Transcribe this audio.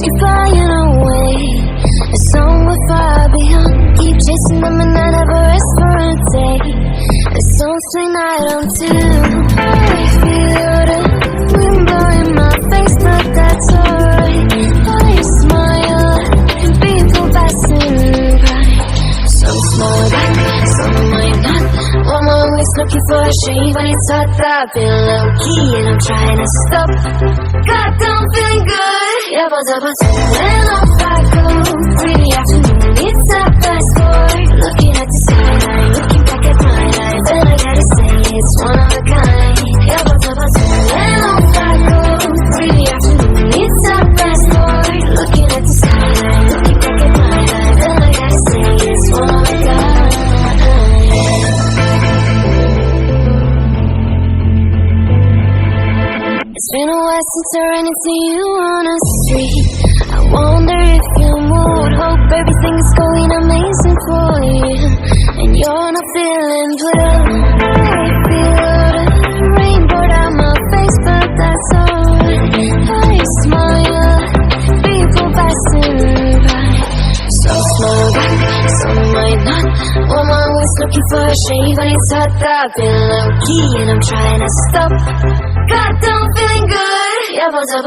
keep flying away. It's somewhere far beyond. Keep chasing them and I never rest for a day. It's something I don't do. I feel the wind blowing my face, but that's alright. I smile and people passing by. Some smile back, some might not. I'm always looking for a shave when it's hot. I've been low-key and I'm trying to stop. God, I'm feeling good. Yeah, but when off I go. Pretty afternoon, it's a fast story. Looking at the skyline, looking back at my life, and I gotta say it's one of a kind. Yeah, but when off I go. Pretty afternoon, it's a fast story. Looking at the skyline, looking back at my life, and I gotta say it's one of a kind. It's been a while since I ran into you on the street. I wonder if you moved. Hope everything is going amazing for you, and you're not feeling blue. I feel the rain pour down my face, but that's alright. I smile, people passing by. Some smile back, some might not. I'm always looking for a shave when it's hot. I've been low-key and I'm trying to stop. God, I'm feeling good. Yeah, but when